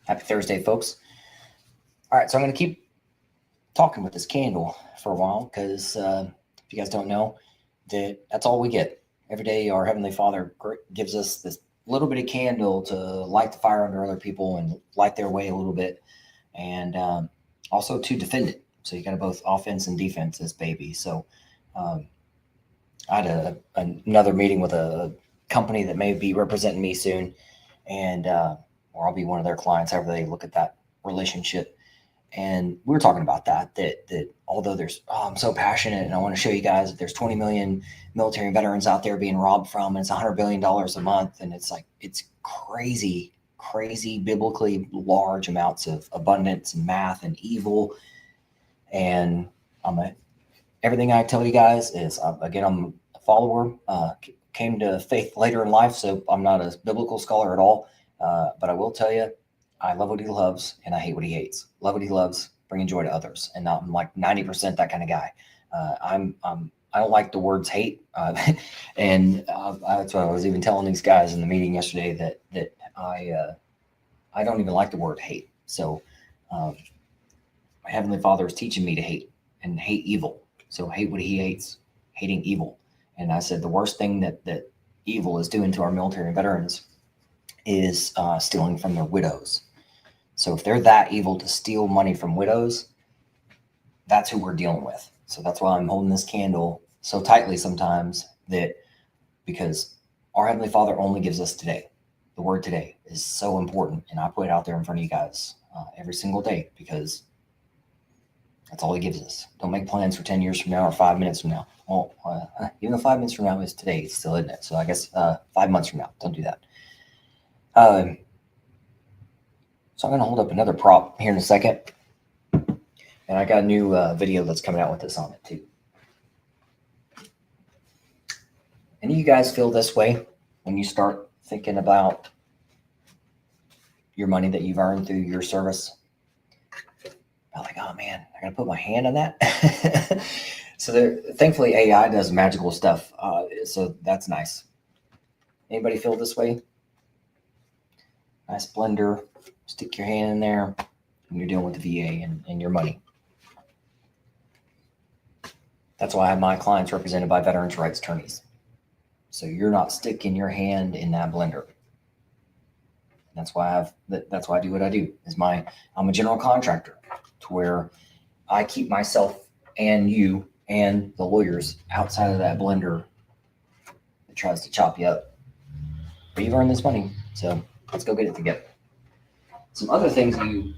Happy Thursday, folks. All right, so I'm going to keep talking with this candle for a while because if you guys don't know, that's all we get. Every day our Heavenly Father gives us this little bit of candle to light the fire under other people and light their way a little bit, and also to defend it. So you got both offense and defense as baby. So I had another meeting with a company that may be representing me soon, and or I'll be one of their clients, however they look at that relationship. And we were talking about that although I'm so passionate and I want to show you guys that there's 20 million military veterans out there being robbed from, and it's $100 billion a month. And it's crazy biblically large amounts of abundance and math and evil. And everything I tell you guys is, again, I'm a follower, came to faith later in life. So I'm not a biblical scholar at all. But I will tell you, I love what he loves and I hate what he hates. Love what he loves, bringing joy to others. And I'm like 90% that kind of guy. I don't like the words hate. And that's what I was even telling these guys in the meeting yesterday, that I don't even like the word hate. So my Heavenly Father is teaching me to hate and hate evil. So hate what he hates, hating evil. And I said the worst thing that evil is doing to our military veterans is stealing from their widows. So if they're that evil to steal money from widows, that's who we're dealing with. So that's why I'm holding this candle so tightly sometimes, because our Heavenly Father only gives us today. The word today is so important. And I put it out there in front of you guys every single day, because that's all he gives us. Don't make plans for 10 years from now or 5 minutes from now. Well, even though 5 minutes from now is today, it's still, isn't it? So I guess 5 months from now, don't do that. So I'm going to hold up another prop here in a second. And I got a new video that's coming out with this on it too. Any of you guys feel this way when you start thinking about your money that you've earned through your service? I'm like, oh man, I got to put my hand on that. So thankfully AI does magical stuff. So that's nice. Anybody feel this way? Nice blender. Stick your hand in there when you're dealing with the VA and your money. That's why I have my clients represented by veterans' rights attorneys. So you're not sticking your hand in that blender. That's why I do what I do. I'm a general contractor, to where I keep myself and you and the lawyers outside of that blender that tries to chop you up. But you've earned this money, so let's go get it together. Some other things you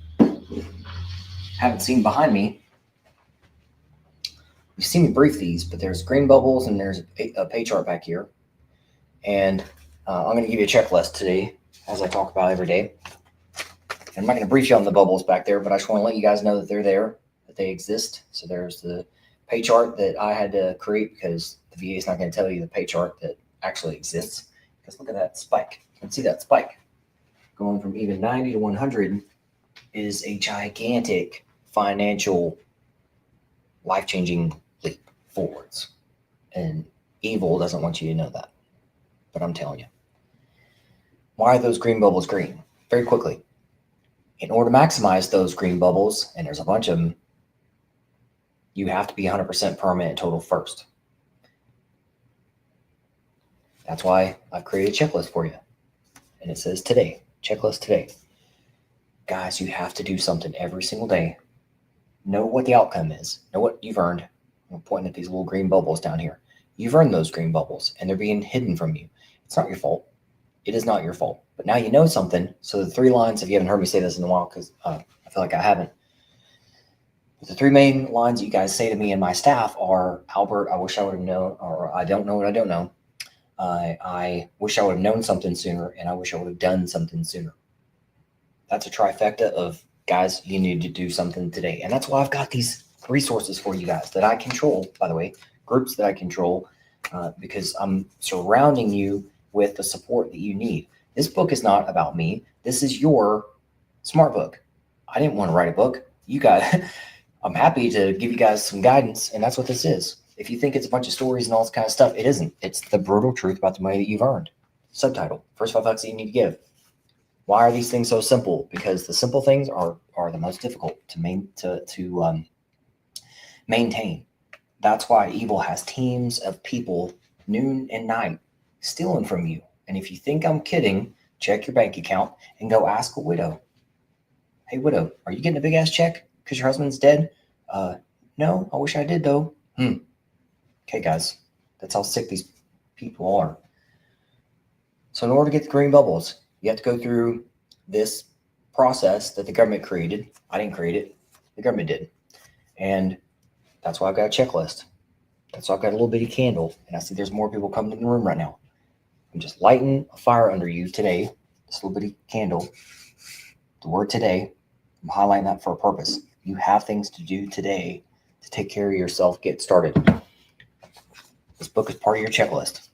haven't seen behind me. You've seen me brief these, but there's green bubbles and there's a pay chart back here. And I'm going to give you a checklist today, as I talk about every day. And I'm not going to brief you on the bubbles back there, but I just want to let you guys know that they're there, that they exist. So there's the pay chart that I had to create, because the VA is not going to tell you the pay chart that actually exists. Because look at that spike. You can see that spike. Going from even 90 to 100 is a gigantic financial, life-changing leap forwards. And evil doesn't want you to know that. But I'm telling you. Why are those green bubbles green? Very quickly. In order to maximize those green bubbles, and there's a bunch of them, you have to be 100% permanent total first. That's why I've created a checklist for you. And it says today. Checklist today. Guys, you have to do something every single day. Know what the outcome is. Know what you've earned. I'm pointing at these little green bubbles down here. You've earned those green bubbles, and they're being hidden from you. It's not your fault. It is not your fault. But now you know something. So the 3 lines, if you haven't heard me say this in a while, because I feel like I haven't. But the 3 main lines you guys say to me and my staff are, Albert, I wish I would have known, or I don't know what I don't know. I wish I would have known something sooner, and I wish I would have done something sooner. That's a trifecta of, guys, you need to do something today. And that's why I've got these resources for you guys that I control, by the way, groups that I control, because I'm surrounding you with the support that you need. This book is not about me. This is your smart book. I didn't want to write a book. You guys, I'm happy to give you guys some guidance, and that's what this is. If you think it's a bunch of stories and all this kind of stuff, it isn't. It's the brutal truth about the money that you've earned. Subtitle, first $5 that you need to give. Why are these things so simple? Because the simple things are the most difficult to maintain. That's why evil has teams of people noon and night stealing from you. And if you think I'm kidding, check your bank account and go ask a widow. Hey, widow, are you getting a big ass check because your husband's dead? No, I wish I did though. Okay, guys, that's how sick these people are. So in order to get the green bubbles, you have to go through this process that the government created. I didn't create it. The government did. And that's why I've got a checklist. That's why I've got a little bitty candle. And I see there's more people coming in the room right now. I'm just lighting a fire under you today. This little bitty candle. The word today. I'm highlighting that for a purpose. You have things to do today to take care of yourself, get started. This book is part of your checklist.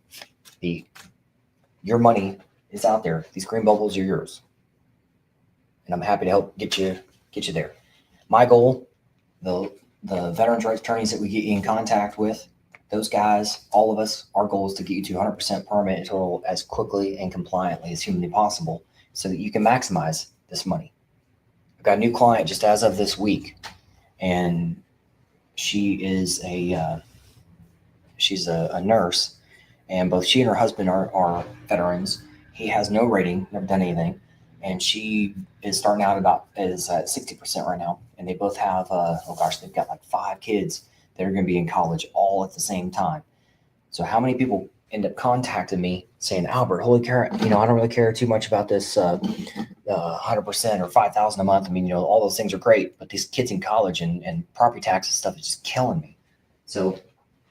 Your money is out there. These green bubbles are yours. And I'm happy to help get you there. My goal, the veterans rights attorneys that we get you in contact with, those guys, all of us, our goal is to get you to 100% permanent total as quickly and compliantly as humanly possible so that you can maximize this money. I've got a new client just as of this week, and she is she's a nurse, and both she and her husband are veterans. He has no rating, never done anything, and she is starting out is at 60% right now. And they both have they've got like 5 kids that are going to be in college all at the same time. So how many people end up contacting me saying, Albert, holy cow, I don't really care too much about this 100% or $5,000 a month. I mean, all those things are great, but these kids in college and property taxes stuff is just killing me. So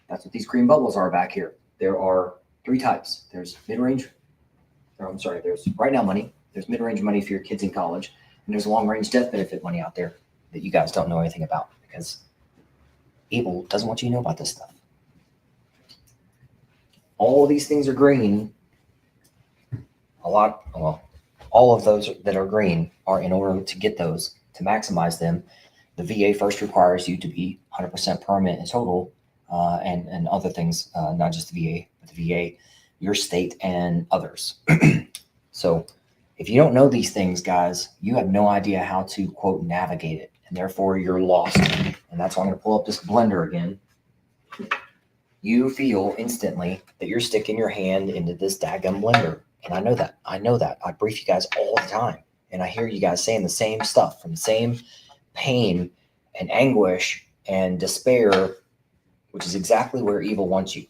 that's what these green bubbles are back here. There are 3 types. There's there's right now money. There's mid-range money for your kids in college. And there's long-range death benefit money out there that you guys don't know anything about because evil doesn't want you to know about this stuff. All of these things are green. All of those that are green are in order to get those, to maximize them. The VA first requires you to be 100% permanent in total, and other things, not just the VA, but the VA, your state, and others. So if you don't know these things, guys, you have no idea how to, quote, navigate it, and therefore you're lost. And that's why I'm going to pull up this blender again. You feel instantly that you're sticking your hand into this daggum blender. And I know that. I brief you guys all the time. And I hear you guys saying the same stuff from the same pain and anguish and despair, which is exactly where evil wants you.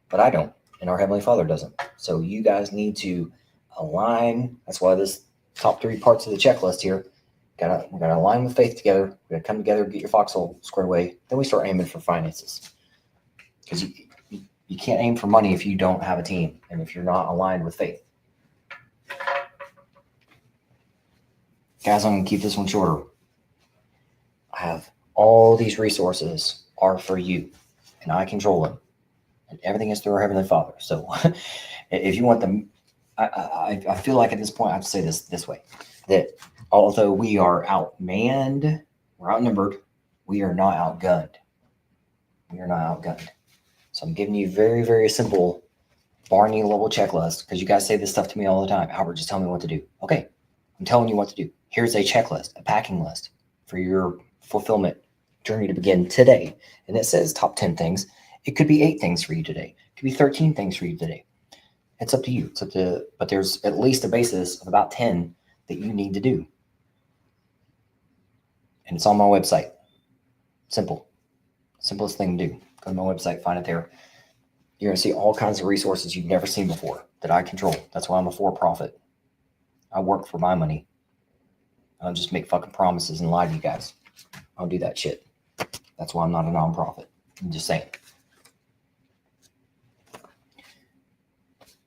But I don't, and our Heavenly Father doesn't. So you guys need to align. That's why this top 3 parts of the checklist here. We gotta align with faith together. We gotta come together, get your foxhole squared away. Then we start aiming for finances. Because you can't aim for money if you don't have a team and if you're not aligned with faith. Guys, I'm going to keep this one shorter. I have all these resources are for you, and I control them. And everything is through our Heavenly Father. So if you want them, I feel like at this point I have to say this way, that although we are outmanned, we're outnumbered, we are not outgunned. We are not outgunned. So I'm giving you very, very simple Barney level checklist because you guys say this stuff to me all the time. Albert, just tell me what to do. Okay, I'm telling you what to do. Here's a checklist, a packing list for your fulfillment journey to begin today. And it says top 10 things. It could be 8 things for you today. It could be 13 things for you today. It's up to you. But there's at least a basis of about 10 that you need to do. And it's on my website. Simple. Simplest thing to do. Go to my website, find it there. You're going to see all kinds of resources you've never seen before that I control. That's why I'm a for-profit. I work for my money. I don't just make fucking promises and lie to you guys. I don't do that shit. That's why I'm not a nonprofit. I'm just saying.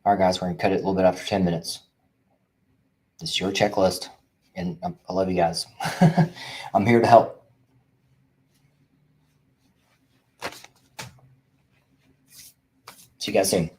All right, guys, we're going to cut it a little bit after 10 minutes. This is your checklist, and I love you guys. I'm here to help. See you guys soon.